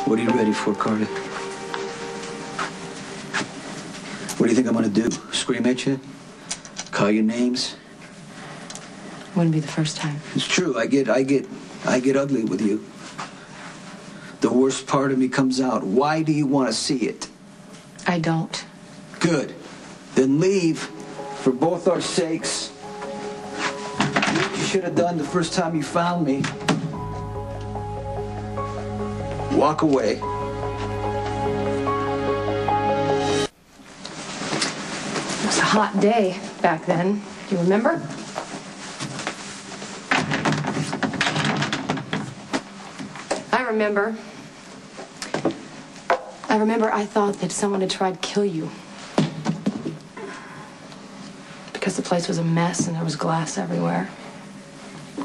What are you ready for, Carter? What do you think I'm gonna do? Scream at you? Call you names? Wouldn't be the first time. It's true. I get ugly with you. The worst part of me comes out. Why do you want to see it? I don't. Good. Then leave, for both our sakes. What you should have done the first time you found me. Walk away. It was a hot day back then. Do you remember? I remember I thought that someone had tried to kill you. Because the place was a mess and there was glass everywhere.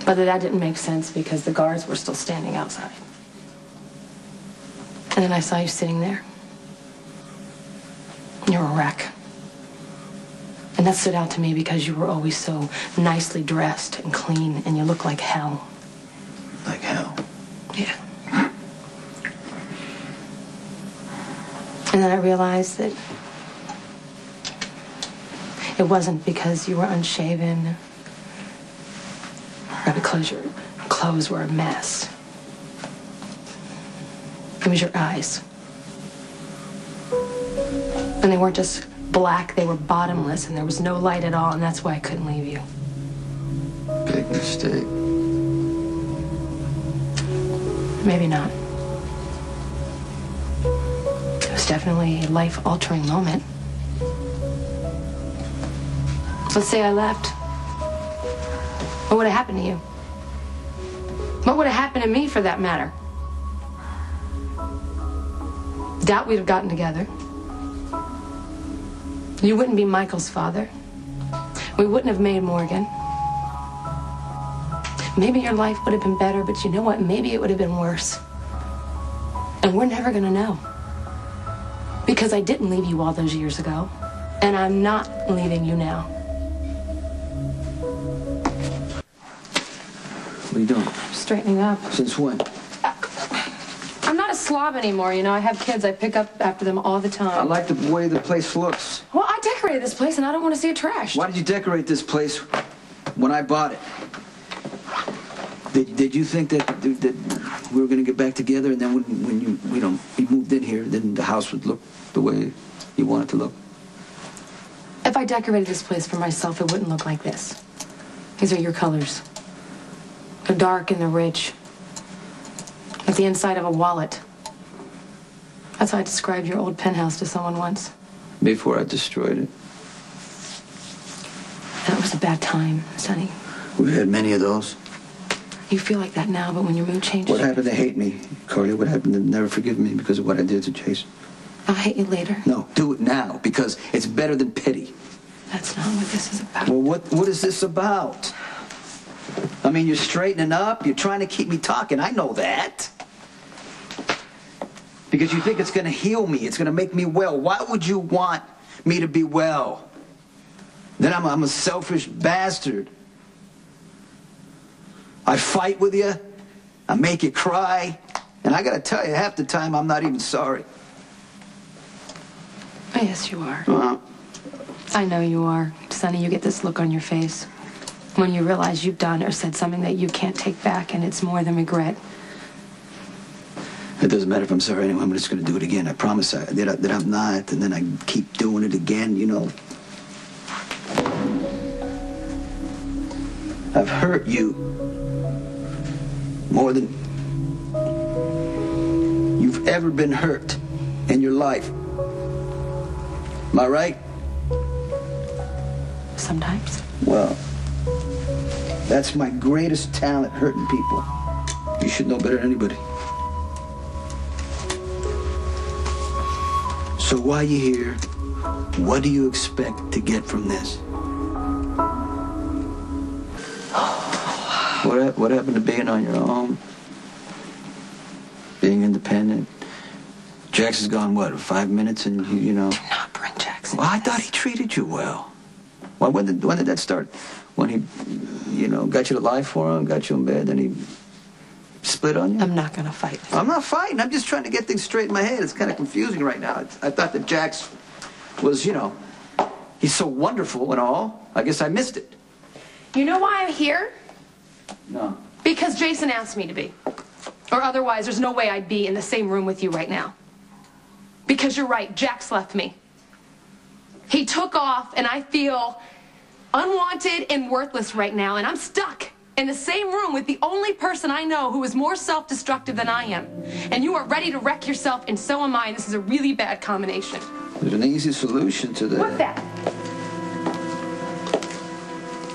But that didn't make sense because the guards were still standing outside. And then I saw you sitting there. You're a wreck. And that stood out to me because you were always so nicely dressed and clean and you looked like hell. Like hell? Yeah. And then I realized that it wasn't because you were unshaven or because your clothes were a mess. It was your eyes. And they weren't just black, they were bottomless, and there was no light at all, and that's why I couldn't leave you. Big mistake. Maybe not. It was definitely a life-altering moment. Let's say I left. What would have happened to you? What would have happened to me, for that matter? Doubt we'd have gotten together. You wouldn't be Michael's father. We wouldn't have made Morgan. Maybe your life would have been better, but you know what? Maybe it would have been worse. And we're never gonna know. Because I didn't leave you all those years ago. And I'm not leaving you now. What are you doing? Straightening up. Since when? I'm not a slob anymore, you know. I have kids. I pick up after them all the time. I like the way the place looks. Well, I decorated this place, and I don't want to see it trashed. Why did you decorate this place when I bought it? Did you think that we were going to get back together, and then when you moved in here, then the house would look the way you want it to look? If I decorated this place for myself, it wouldn't look like this. These are your colors. They're dark and they're rich. Like the inside of a wallet. That's how I described your old penthouse to someone once. Before I destroyed it. That was a bad time, Sonny. We've had many of those. You feel like that now, but when your mood changes... What happened to hate me, Carly? What happened to never forgive me because of what I did to Jason? I'll hate you later. No, do it now, because it's better than pity. That's not what this is about. Well, what is this about? I mean, you're straightening up. You're trying to keep me talking. I know that. Because you think it's going to heal me. It's going to make me well. Why would you want me to be well? Then I'm a selfish bastard. I fight with you. I make you cry. And I got to tell you, half the time, I'm not even sorry. Yes, you are. I know you are. Sonny, you get this look on your face when you realize you've done or said something that you can't take back, and it's more than regret. It doesn't matter if I'm sorry anyway. I'm just going to do it again. I promise that I'm not, and then I keep doing it again, you know. I've hurt you more than you've ever been hurt in your life. Am I right? Sometimes. Well, that's my greatest talent, hurting people. You should know better than anybody. So why are you here? What do you expect to get from this? What happened to being on your own? Being independent? Jackson's gone, what, 5 minutes and you know... Do not bring Jackson. Well, I thought he treated you well. Well, when did that start? When he, you know, got you to lie for him, got you in bed, then he split on you? I'm not gonna fight. I'm not fighting. I'm just trying to get things straight in my head. It's kind of confusing right now. I thought that Jax was, he's so wonderful and all. I guess I missed it. You know why I'm here? No. Because Jason asked me to be. Or otherwise, there's no way I'd be in the same room with you right now. Because you're right, Jax left me. He took off, and I feel unwanted and worthless right now, and I'm stuck in the same room with the only person I know who is more self-destructive than I am. And you are ready to wreck yourself, and so am I, and this is a really bad combination. There's an easy solution to that. What's that?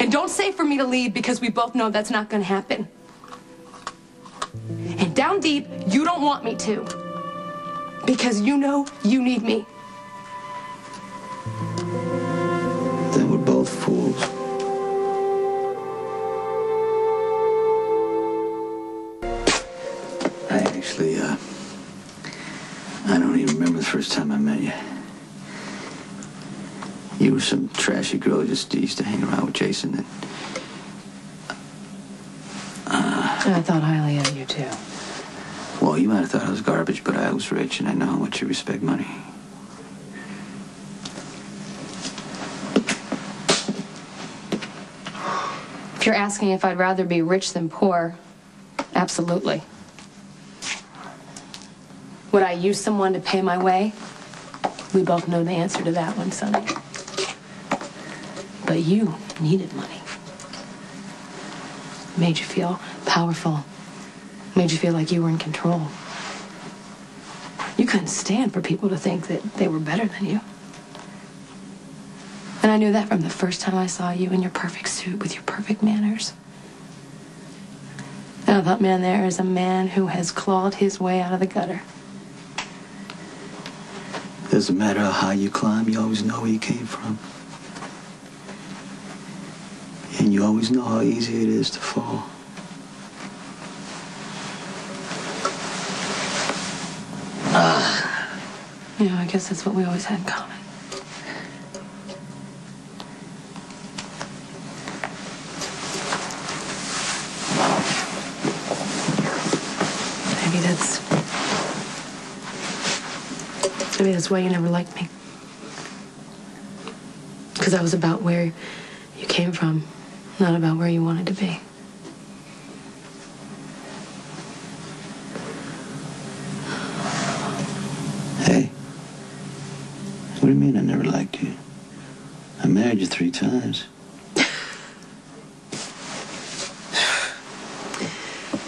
And don't say for me to leave, because we both know that's not going to happen. And down deep, you don't want me to. Because you know you need me. Then we're both fools. I don't even remember the first time I met you. You were some trashy girl who just used to hang around with Jason. And I thought highly of you, too. Well, you might have thought I was garbage, but I was rich, and I know how much you respect money. If you're asking if I'd rather be rich than poor, absolutely. Would I use someone to pay my way? We both know the answer to that one, Sonny. But you needed money. Made you feel powerful. Made you feel like you were in control. You couldn't stand for people to think that they were better than you. And I knew that from the first time I saw you in your perfect suit with your perfect manners. And I thought, man, there is a man who has clawed his way out of the gutter. Doesn't matter how high you climb, you always know where you came from. And you always know how easy it is to fall. Yeah, I guess that's what we always had in common. Maybe that's why you never liked me. Because I was about where you came from, not about where you wanted to be. Hey, what do you mean I never liked you? I married you 3 times.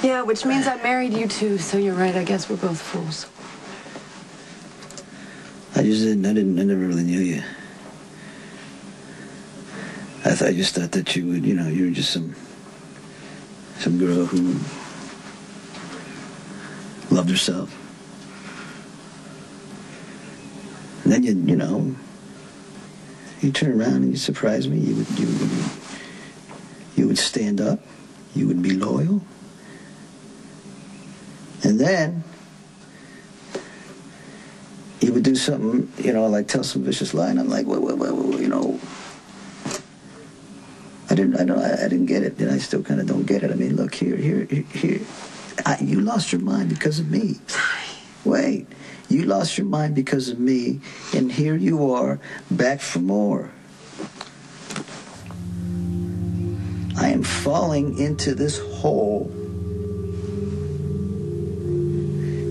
Yeah, which means I married you too, so you're right, I guess we're both fools. I never really knew you. I just thought that you would, you were just some girl who loved herself. And then you turn around and you surprise me. You would stand up. You would be loyal. And then you would do something, like tell some vicious lie, and I'm like, wait, I didn't get it, and I still kind of don't get it. I mean, look, here. You lost your mind because of me. Wait, you lost your mind because of me, and here you are, back for more. I am falling into this hole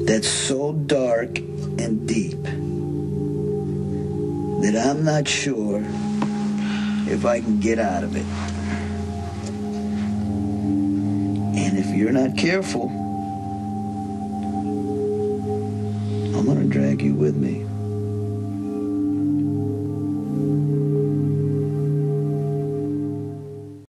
that's so dark and deep that I'm not sure if I can get out of it. And if you're not careful, I'm gonna drag you with me.